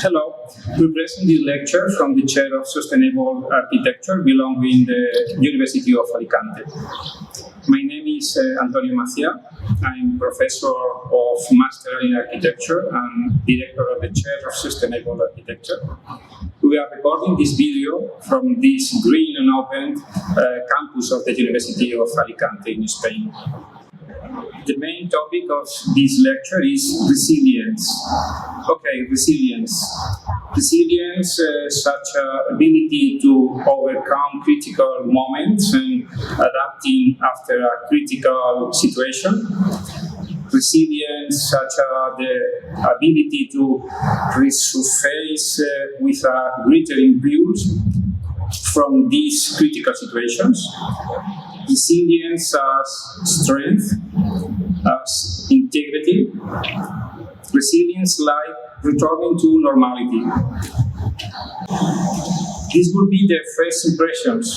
Hello, we present this lecture from the Chair of Sustainable Architecture belonging the University of Alicante. My name is Antonio Macia. I'm Professor of Master in Architecture and Director of the Chair of Sustainable Architecture. We are recording this video from this green and open campus of the University of Alicante in Spain. The main topic of this lecture is resilience. Okay, resilience. Resilience, such ability to overcome critical moments and adapting after a critical situation. Resilience, such the ability to resurface with a greater impulse from these critical situations. Resilience as strength, as integrity. Resilience like returning to normality. These will be the first impressions,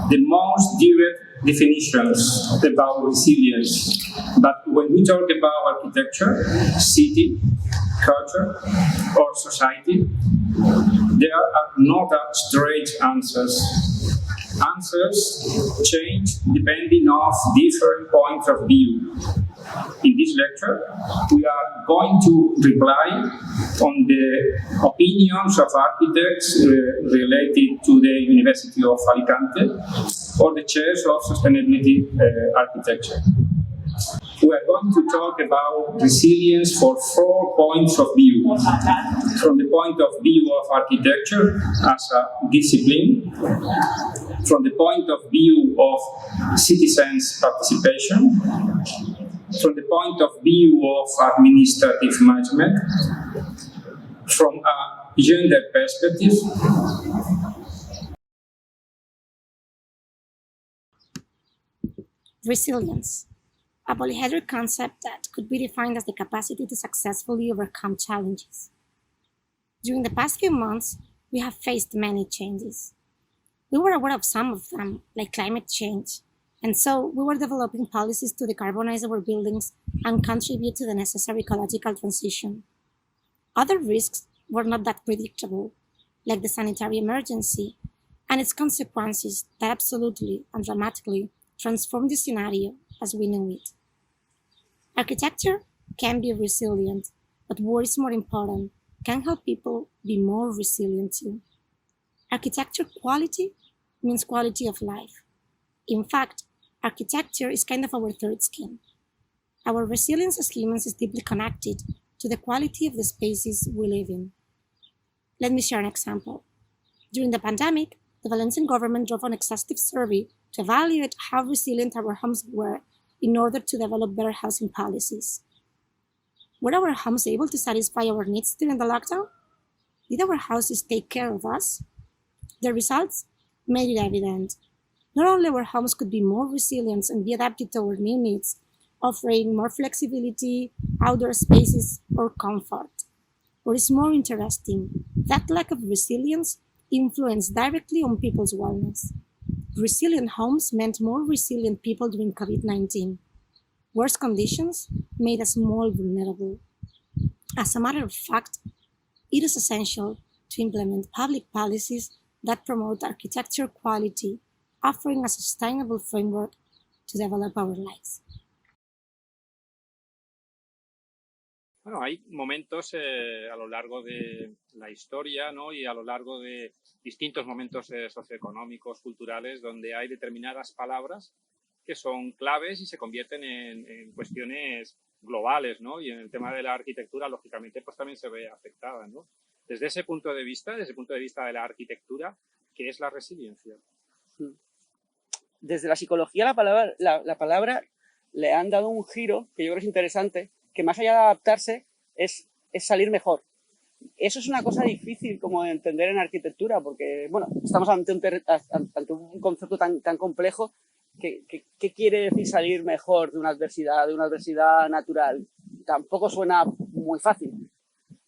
the most direct definitions about resilience. But when we talk about architecture, city, culture, or society, there are not straight answers. Answers change depending on different points of view. In this lecture, we are going to reply on the opinions of architects related to the University of Alicante or the chairs of sustainability architecture. We are going to talk about resilience for 4 points of view. From the point of view of architecture as a discipline, from the point of view of citizens' participation, from the point of view of administrative management, from a gender perspective. Resilience, a polyhedral concept that could be defined as the capacity to successfully overcome challenges. During the past few months, we have faced many changes. We were aware of some of them, like climate change, and so we were developing policies to decarbonize our buildings and contribute to the necessary ecological transition. Other risks were not that predictable, like the sanitary emergency and its consequences that absolutely and dramatically transformed the scenario as we knew it. Architecture can be resilient, but what is more important, can help people be more resilient too. Architecture quality means quality of life. In fact, architecture is kind of our third skin. Our resilience as humans is deeply connected to the quality of the spaces we live in. Let me share an example. During the pandemic, the Valencian government drove an exhaustive survey to evaluate how resilient our homes were in order to develop better housing policies. Were our homes able to satisfy our needs during the lockdown? Did our houses take care of us? The results made it evident. Not only our homes could be more resilient and be adapted to our new needs, offering more flexibility, outdoor spaces, or comfort. What is more interesting, that lack of resilience influenced directly on people's wellness. Resilient homes meant more resilient people during COVID-19. Worse conditions made us more vulnerable. As a matter of fact, it is essential to implement public policies that promote architecture quality, offering a sustainable framework to develop our lives. Bueno, hay momentos a lo largo de la historia, ¿no? Y a lo largo de distintos momentos socioeconómicos, culturales, donde hay determinadas palabras que son claves y se convierten en cuestiones globales, ¿no? Y en el tema de la arquitectura, lógicamente, pues también se ve afectada, ¿no? Desde ese punto de vista, desde el punto de vista de la arquitectura, ¿qué es la resiliencia? Desde la psicología la palabra le han dado un giro que yo creo que es interesante, que más allá de adaptarse es salir mejor. Eso es una cosa difícil como de entender en arquitectura, porque bueno, estamos ante un concepto tan complejo que quiere decir salir mejor de una adversidad natural. Tampoco suena muy fácil.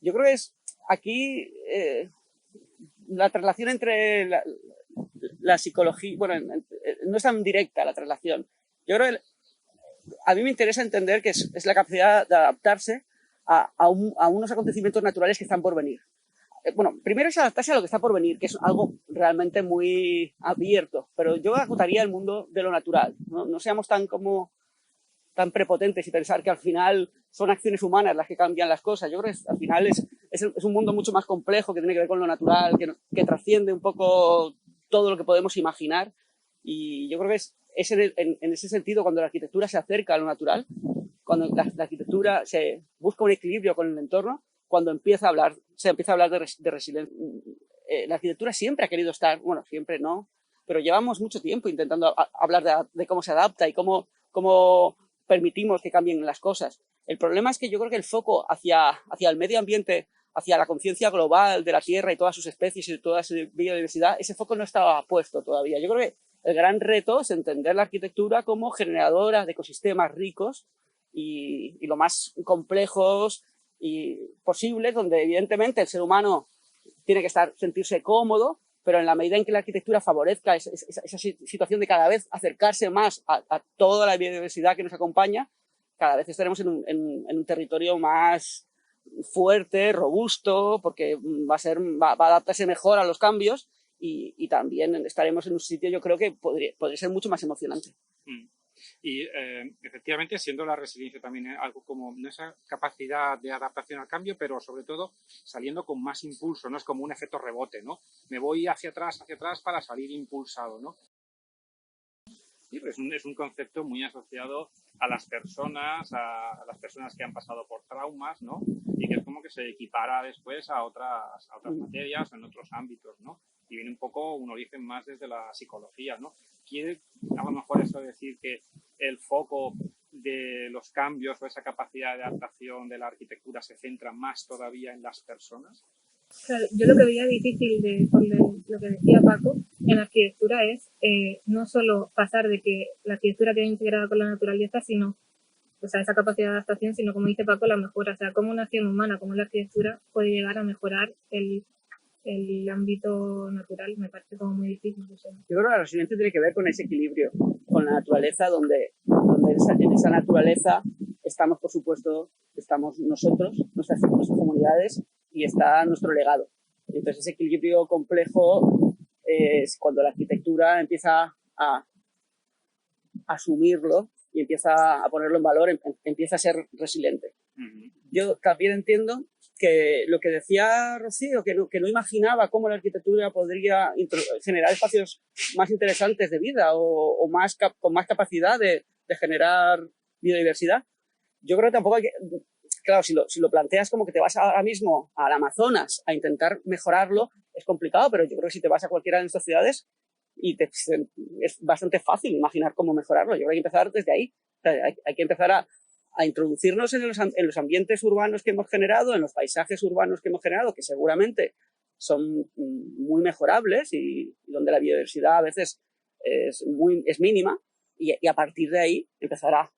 Yo creo que es aquí la relación entre la psicología, bueno, no es tan directa la traslación. Yo creo que a mí me interesa entender que es la capacidad de adaptarse a unos acontecimientos naturales que están por venir. bueno, primero es adaptarse a lo que está por venir, que es algo realmente muy abierto, pero yo acotaría el mundo de lo natural, ¿no? No seamos tan prepotentes y pensar que al final son acciones humanas las que cambian las cosas. Yo creo que al final es un mundo mucho más complejo que tiene que ver con lo natural, que trasciende un poco todo lo que podemos imaginar. Y yo creo que es en ese sentido cuando la arquitectura se acerca a lo natural, cuando la arquitectura se busca un equilibrio con el entorno, cuando se empieza a hablar de resiliencia. La arquitectura siempre ha querido estar, bueno, siempre no, pero llevamos mucho tiempo intentando hablar de cómo se adapta y cómo permitimos que cambien las cosas. El problema es que yo creo que el foco hacia el medio ambiente, hacia la conciencia global de la Tierra y todas sus especies y toda su biodiversidad, ese foco no estaba puesto todavía. Yo creo que el gran reto es entender la arquitectura como generadora de ecosistemas ricos y lo más complejos y posibles, donde evidentemente el ser humano tiene que sentirse cómodo, pero en la medida en que la arquitectura favorezca esa situación de cada vez acercarse más a toda la biodiversidad que nos acompaña, cada vez estaremos en un territorio más fuerte, robusto, porque va a adaptarse mejor a los cambios y también estaremos en un sitio, yo creo que podría ser mucho más emocionante. Y efectivamente, siendo la resiliencia también algo como esa capacidad de adaptación al cambio, pero sobre todo saliendo con más impulso, no es como un efecto rebote, ¿no? Me voy hacia atrás para salir impulsado, ¿no? Sí, pues es un concepto muy asociado a las personas que han pasado por traumas, ¿no? Y que es como que se equipara después a otras materias o en otros ámbitos, ¿no? Y viene un poco un origen más desde la psicología, ¿no? ¿Quiere a lo mejor eso decir que el foco de los cambios o esa capacidad de adaptación de la arquitectura se centra más todavía en las personas? Claro, yo lo que veía difícil con lo que decía Paco en la arquitectura es no solo pasar de que la arquitectura quede integrada con la naturaleza, sino, o sea, esa capacidad de adaptación, sino como dice Paco, la mejora. O sea, cómo una acción humana, como la arquitectura, puede llegar a mejorar el ámbito natural, me parece como muy difícil. O sea. Yo creo que la resiliencia tiene que ver con ese equilibrio, con la naturaleza, donde en esa naturaleza estamos, por supuesto, estamos nosotros, nuestras comunidades, y está nuestro legado. Entonces ese equilibrio complejo es cuando la arquitectura empieza a asumirlo y empieza a ponerlo en valor, empieza a ser resiliente. Yo también entiendo que lo que decía Rocío, que no imaginaba cómo la arquitectura podría generar espacios más interesantes de vida o con más capacidad de generar biodiversidad. Yo creo que tampoco hay que... Claro, si lo planteas como que te vas ahora mismo al Amazonas a intentar mejorarlo, es complicado, pero yo creo que si te vas a cualquiera de nuestras ciudades es bastante fácil imaginar cómo mejorarlo. Yo creo que hay que empezar desde ahí. O sea, hay que empezar a introducirnos en los ambientes urbanos que hemos generado, en los paisajes urbanos que hemos generado, que seguramente son muy mejorables y donde la biodiversidad a veces es mínima, y a partir de ahí empezar a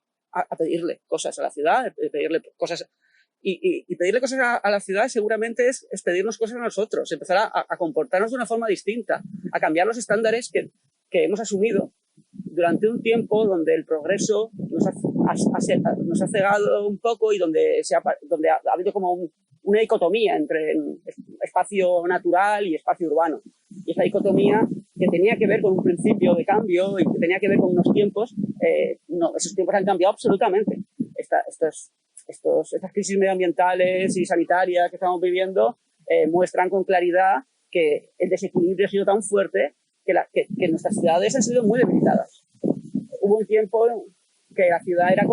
pedirle cosas a la ciudad, pedirle cosas. Y pedirle cosas a la ciudad seguramente es pedirnos cosas a nosotros, empezar a comportarnos de una forma distinta, a cambiar los estándares que hemos asumido durante un tiempo donde el progreso nos ha cegado un poco y donde ha habido como una dicotomía entre espacio natural y espacio urbano. Y esa dicotomía que tenía que ver con un principio de cambio y que tenía que ver con unos tiempos, esos tiempos han cambiado absolutamente. Estas crisis medioambientales y sanitarias que estamos viviendo muestran con claridad que el desequilibrio ha sido tan fuerte que nuestras ciudades han sido muy debilitadas. Hubo un tiempo que la ciudad era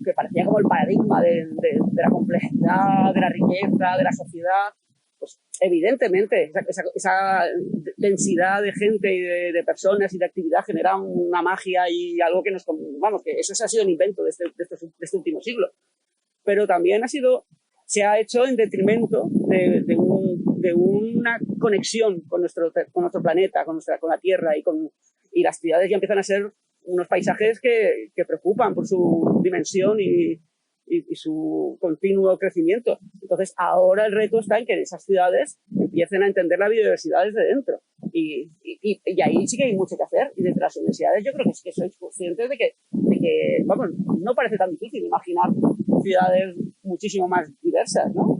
que parecía como el paradigma de la complejidad, de la riqueza, de la sociedad. Pues evidentemente esa densidad de gente y de personas y de actividad genera una magia y algo que que eso ha sido un invento de este último siglo. Pero también se ha hecho en detrimento de una conexión con nuestro planeta, con la Tierra, y las ciudades ya empiezan a ser unos paisajes que preocupan por su dimensión y su continuo crecimiento. Entonces, ahora el reto está en que esas ciudades empiecen a entender la biodiversidad desde dentro. Y ahí sí que hay mucho que hacer. Y desde las universidades yo creo que sois conscientes de que no parece tan difícil imaginar ciudades muchísimo más diversas, ¿no?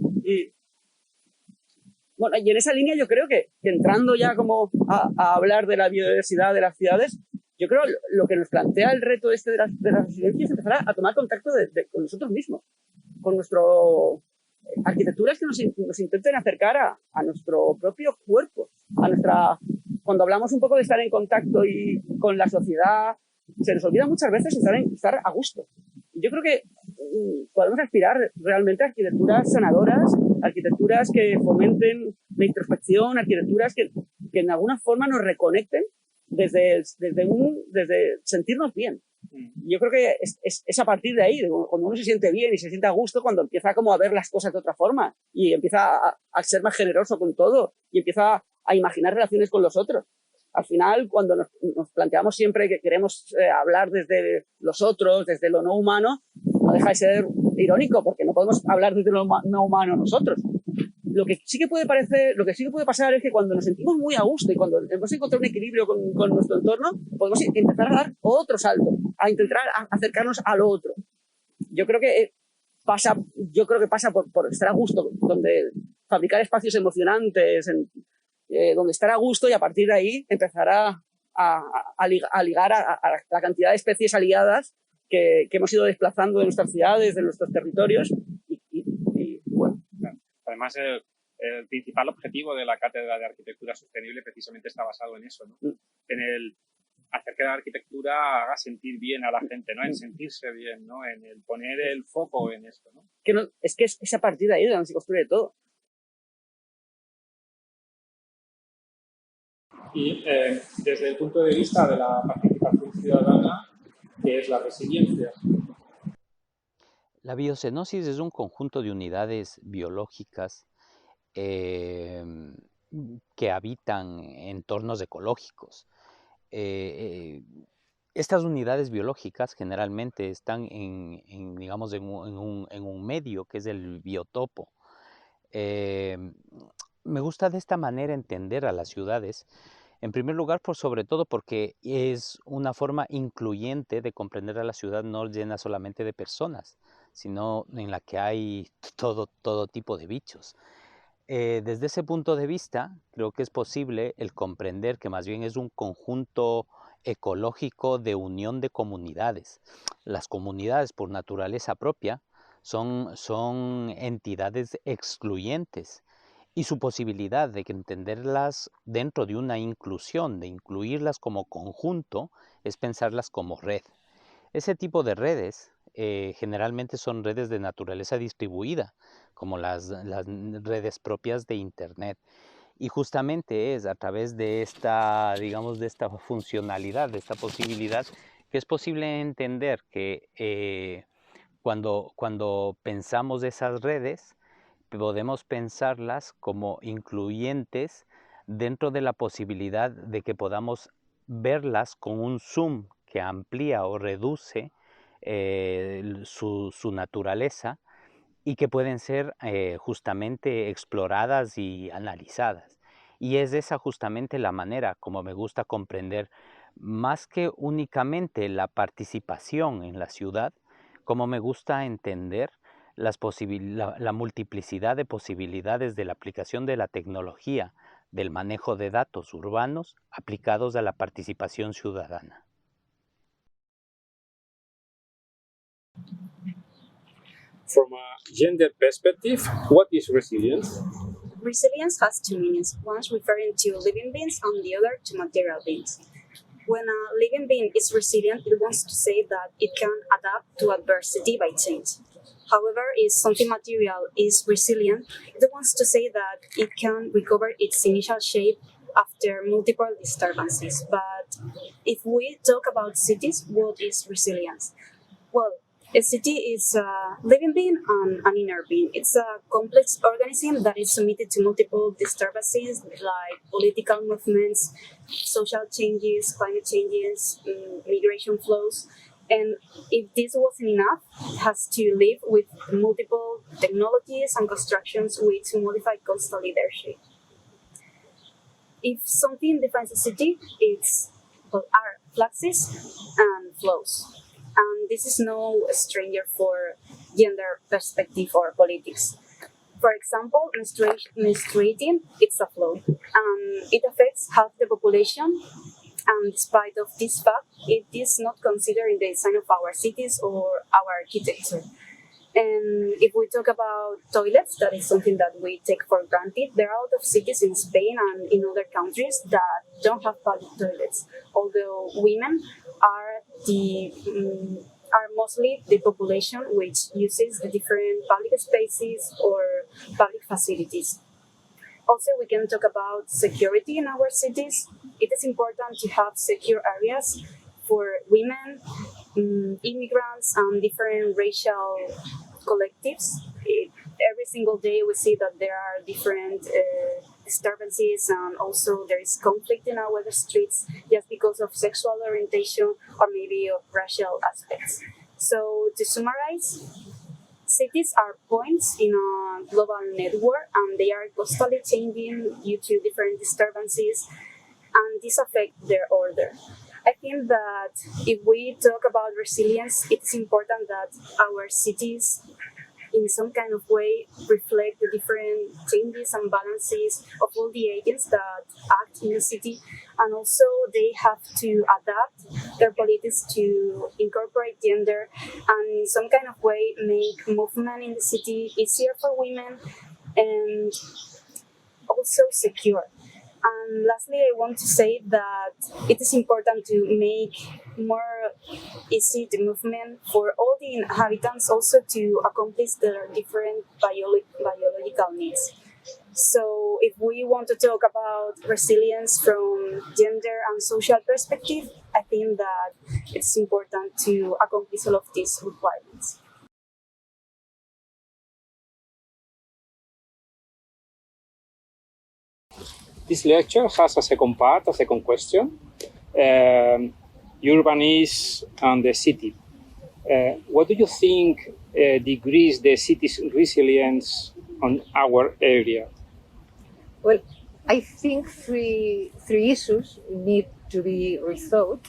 Bueno, y en esa línea yo creo que entrando ya como a hablar de la biodiversidad de las ciudades, yo creo lo que nos plantea el reto este de las residencias es empezar a tomar contacto con nosotros mismos, con nuestro arquitecturas que nos intenten acercar a nuestro propio cuerpo, cuando hablamos un poco de estar en contacto con la sociedad, se nos olvida muchas veces estar a gusto. Yo creo que podemos aspirar realmente a arquitecturas sanadoras, arquitecturas que fomenten la introspección, arquitecturas que en alguna forma nos reconecten desde sentirnos bien. Yo creo que es a partir de ahí, cuando uno se siente bien y se siente a gusto, cuando empieza como a ver las cosas de otra forma y empieza a ser más generoso con todo y empieza a imaginar relaciones con los otros. Al final, cuando nos planteamos siempre que queremos hablar desde los otros, desde lo no humano, no deja de ser irónico, porque no podemos hablar desde lo no humano nosotros. Lo que sí que puede pasar es que cuando nos sentimos muy a gusto y cuando hemos encontrado un equilibrio con nuestro entorno, podemos empezar a dar otro salto, a intentar acercarnos al otro. Yo creo que pasa por estar a gusto, donde fabricar espacios emocionantes, donde estar a gusto y a partir de ahí empezar a ligar a la cantidad de especies aliadas que hemos ido desplazando de nuestras ciudades, de nuestros territorios y bueno. Además, el principal objetivo de la Cátedra de Arquitectura Sostenible precisamente está basado en eso, ¿no? En el hacer que la arquitectura haga sentir bien a la gente, ¿no? En sentirse bien, ¿no? En el poner el foco en esto, ¿no? Es que es a partir de ahí de donde se construye todo. Y desde el punto de vista de la participación ciudadana, ¿qué es la resiliencia? La biocenosis es un conjunto de unidades biológicas que habitan entornos ecológicos. Estas unidades biológicas generalmente están digamos, en un medio que es el biotopo. Me gusta de esta manera entender a las ciudades, en primer lugar, sobre todo porque es una forma incluyente de comprender a la ciudad, no llena solamente de personas, sino en la que hay todo tipo de bichos. Desde ese punto de vista, creo que es posible el comprender que más bien es un conjunto ecológico de unión de comunidades. Las comunidades, por naturaleza propia, son entidades excluyentes y su posibilidad de entenderlas dentro de una inclusión, de incluirlas como conjunto, es pensarlas como red. Ese tipo de redes generalmente son redes de naturaleza distribuida, como las redes propias de Internet. Y justamente es a través de esta, digamos, de esta funcionalidad, de esta posibilidad, que es posible entender que cuando pensamos esas redes, podemos pensarlas como incluyentes dentro de la posibilidad de que podamos verlas con un zoom que amplía o reduce su naturaleza y que pueden ser justamente exploradas y analizadas. Y es esa justamente la manera como me gusta comprender, más que únicamente la participación en la ciudad, como me gusta entender la multiplicidad de posibilidades de la aplicación de la tecnología, del manejo de datos urbanos aplicados a la participación ciudadana. From a gender perspective, what is resilience? Resilience has two meanings, one referring to living beings and the other to material beings. When a living being is resilient, it wants to say that it can adapt to adversity by change. However, if something material is resilient, it wants to say that it can recover its initial shape after multiple disturbances. But if we talk about cities, what is resilience? Well, a city is a living being and an inner being. It's a complex organism that is submitted to multiple disturbances like political movements, social changes, climate changes, migration flows. And if this wasn't enough, it has to live with multiple technologies and constructions which modify constantly their shape. If something defines a city, are fluxes and flows. And this is no stranger for gender perspective or politics. For example, menstruating, it's a flaw. It affects half the population, and despite of this fact, it is not considered in the design of our cities or our architecture. And if we talk about toilets, that is something that we take for granted. There are a lot of cities in Spain and in other countries that don't have public toilets, although women are are mostly the population which uses the different public spaces or public facilities. Also, we can talk about security in our cities. It is important to have secure areas for women, immigrants, and different racial collectives. Every single day, we see that there are different disturbances, and also there is conflict in our streets just because of sexual orientation or maybe of racial aspects. So, to summarize, cities are points in a global network, and they are constantly changing due to different disturbances, and this affects their order. I think that if we talk about resilience, it's important that our cities, in some kind of way, reflect the different changes and balances of all the agents that act in the city, and also they have to adapt their politics to incorporate gender and in some kind of way make movement in the city easier for women and also secure. And lastly, I want to say that it is important to make more easy the movement for all the inhabitants, also to accomplish their different biological needs. So if we want to talk about resilience from gender and social perspective, I think that it's important to accomplish all of these requirements. This lecture has a second part, a second question. Urbanism and the city. What do you think decreases the city's resilience on our area? Well, I think three issues need to be rethought.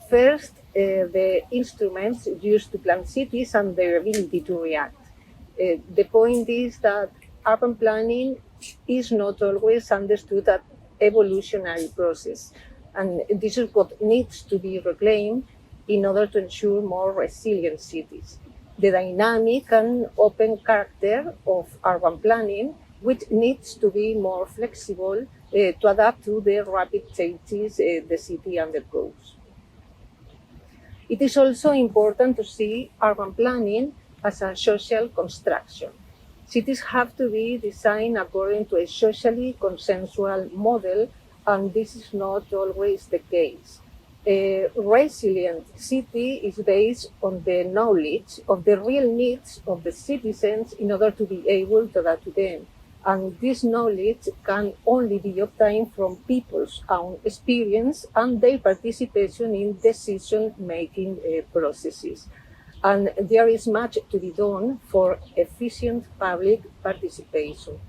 First, the instruments used to plan cities and their ability to react. The point is that urban planning is not always understood as evolutionary process, and this is what needs to be reclaimed in order to ensure more resilient cities. The dynamic and open character of urban planning, which needs to be more flexible to adapt to the rapid changes the city undergoes. It is also important to see urban planning as a social construction. Cities have to be designed according to a socially consensual model, and this is not always the case. A resilient city is based on the knowledge of the real needs of the citizens in order to be able to adapt to them. And this knowledge can only be obtained from people's own experience and their participation in decision-making processes. And there is much to be done for efficient public participation.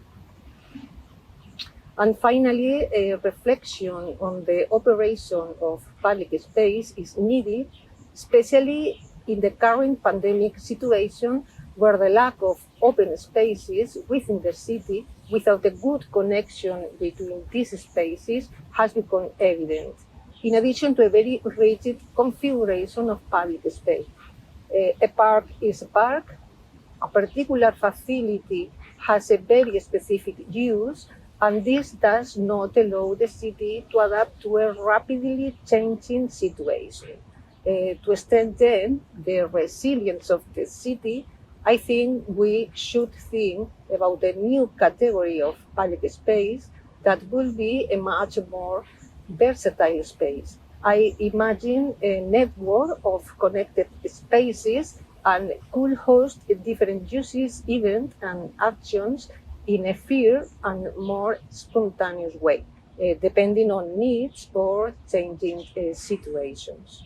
And finally, a reflection on the operation of public space is needed, especially in the current pandemic situation, where the lack of open spaces within the city without a good connection between these spaces has become evident, in addition to a very rigid configuration of public space. A park is a park. A particular facility has a very specific use, and this does not allow the city to adapt to a rapidly changing situation. To strengthen the resilience of the city, I think we should think about a new category of public space that will be a much more versatile space. I imagine a network of connected spaces and could host different uses, events, and actions in a fair and more spontaneous way, depending on needs or changing situations.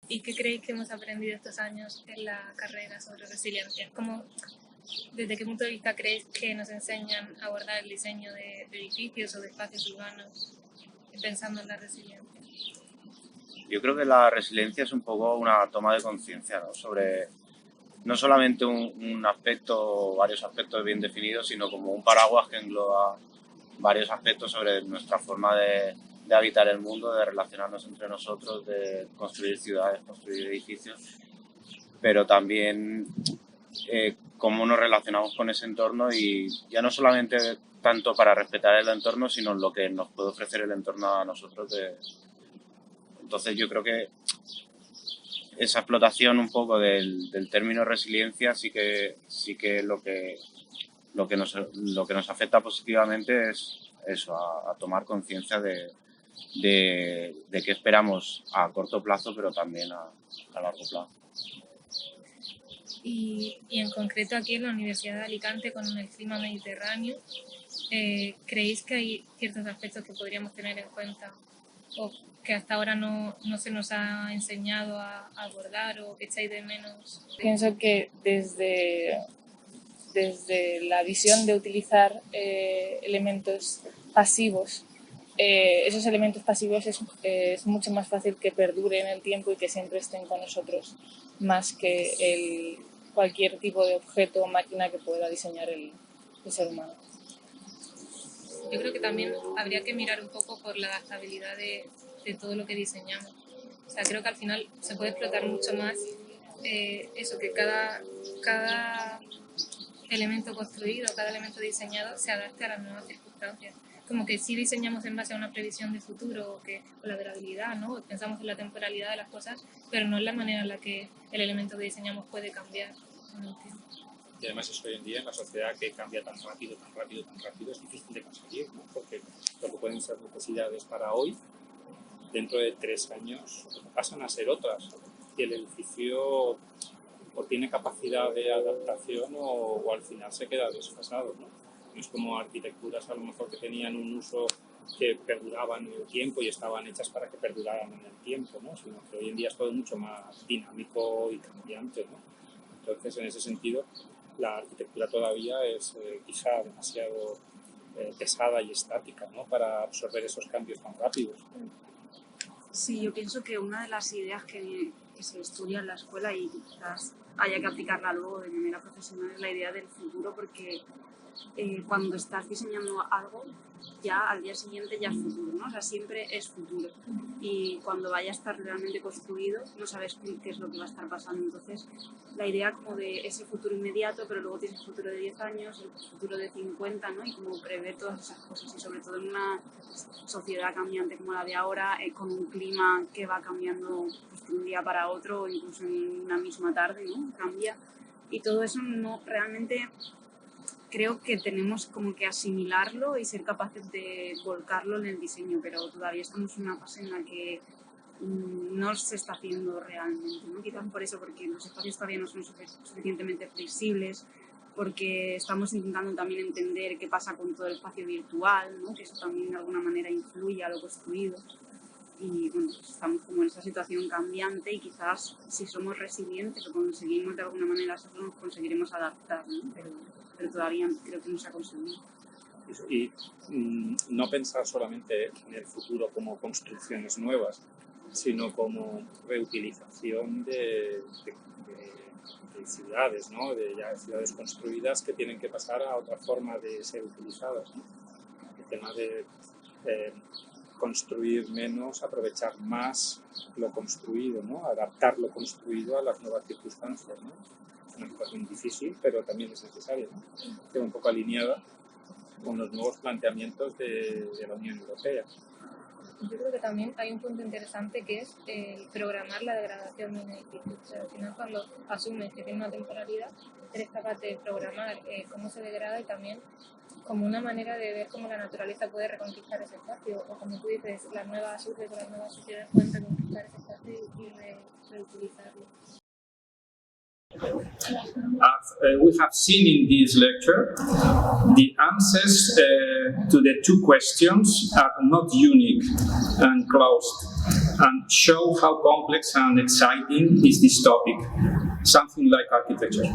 ¿Y qué creéis que hemos aprendido estos años en la carrera sobre resiliencia? ¿Desde qué punto de vista creéis que nos enseñan a abordar el diseño de edificios o de espacios urbanos pensando en la resiliencia? Yo creo que la resiliencia es un poco una toma de conciencia, ¿no?, sobre no solamente un aspecto o varios aspectos bien definidos, sino como un paraguas que engloba varios aspectos sobre nuestra forma de habitar el mundo, de relacionarnos entre nosotros, de construir ciudades, construir edificios, pero también cómo nos relacionamos con ese entorno, y ya no solamente tanto para respetar el entorno, sino lo que nos puede ofrecer el entorno a nosotros. Entonces yo creo que esa explotación un poco del término resiliencia sí que lo que nos afecta positivamente es eso, a tomar conciencia de qué esperamos a corto plazo, pero también a largo plazo. Y en concreto aquí en la Universidad de Alicante, con el clima mediterráneo, ¿creéis que hay ciertos aspectos que podríamos tener en cuenta o que hasta ahora no se nos ha enseñado a abordar o que echáis de menos? Pienso que desde la visión de utilizar elementos pasivos, esos elementos pasivos es mucho más fácil que perduren en el tiempo y que siempre estén con nosotros, más que cualquier tipo de objeto o máquina que pueda diseñar el ser humano. Yo creo que también habría que mirar un poco por la adaptabilidad de todo lo que diseñamos. O sea, creo que al final se puede explotar mucho más eso, que cada elemento construido, cada elemento diseñado se adapte a las nuevas circunstancias. Como que sí diseñamos en base a una previsión de futuro o la durabilidad, ¿no? Pensamos en la temporalidad de las cosas, pero no en la manera en la que el elemento que diseñamos puede cambiar con el tiempo. Y además es hoy en día en la sociedad que cambia tan rápido, es difícil de conseguir, ¿no? Porque lo que pueden ser necesidades para hoy, dentro de 3 años pasan a ser otras. Y el edificio o tiene capacidad de adaptación o al final se queda desfasado, ¿no? No es como arquitecturas a lo mejor que tenían un uso que perduraban en el tiempo y estaban hechas para que perduraran en el tiempo, ¿no? Sino que hoy en día es todo mucho más dinámico y cambiante, ¿no? Entonces, en ese sentido, la arquitectura todavía es quizá demasiado pesada y estática, ¿no? Para absorber esos cambios tan rápidos. Sí, yo pienso que una de las ideas que se estudia en la escuela y quizás haya que aplicarla luego de manera profesional es la idea del futuro, porque cuando estás diseñando algo, ya al día siguiente ya es futuro, ¿no? O sea, siempre es futuro. Y cuando vaya a estar realmente construido, no sabes qué es lo que va a estar pasando. Entonces, la idea como de ese futuro inmediato, pero luego tienes el futuro de 10 años, el futuro de 50, ¿no? Y como prever todas esas cosas. Y sobre todo en una sociedad cambiante como la de ahora, con un clima que va cambiando pues, de un día para otro, o incluso en una misma tarde, ¿no? Cambia. Y todo eso no realmente... Creo que tenemos como que asimilarlo y ser capaces de volcarlo en el diseño, pero todavía estamos en una fase en la que no se está haciendo realmente, ¿no? Quizás por eso, porque los espacios todavía no son suficientemente flexibles, porque estamos intentando también entender qué pasa con todo el espacio virtual, ¿no? Que eso también de alguna manera influye a lo construido. Y bueno, pues estamos como en esa situación cambiante y quizás si somos resilientes o conseguimos de alguna manera hacerlo, nos conseguiremos adaptar, ¿no? Pero todavía creo que no se ha conseguido. Y no pensar solamente en el futuro como construcciones nuevas, sino como reutilización de ciudades, ¿no? De ya ciudades construidas que tienen que pasar a otra forma de ser utilizadas, ¿no? El tema de construir menos, aprovechar más lo construido, ¿no? Adaptar lo construido a las nuevas circunstancias, ¿no? Es una situación difícil, pero también es necesaria, ¿no? Queda un poco alineada con los nuevos planteamientos de la Unión Europea. Yo creo que también hay un punto interesante que es programar la degradación de un edificio. O sea, al final cuando asumes que tiene una temporalidad, eres capaz de programar cómo se degrada y también como una manera de ver cómo la naturaleza puede reconquistar ese espacio. O como tú dices, las nuevas urbes o las nuevas sociedades pueden reconquistar ese espacio y reutilizarlo. As we have seen in this lecture, the answers to the 2 questions are not unique and closed, and show how complex and exciting is this topic, something like architecture.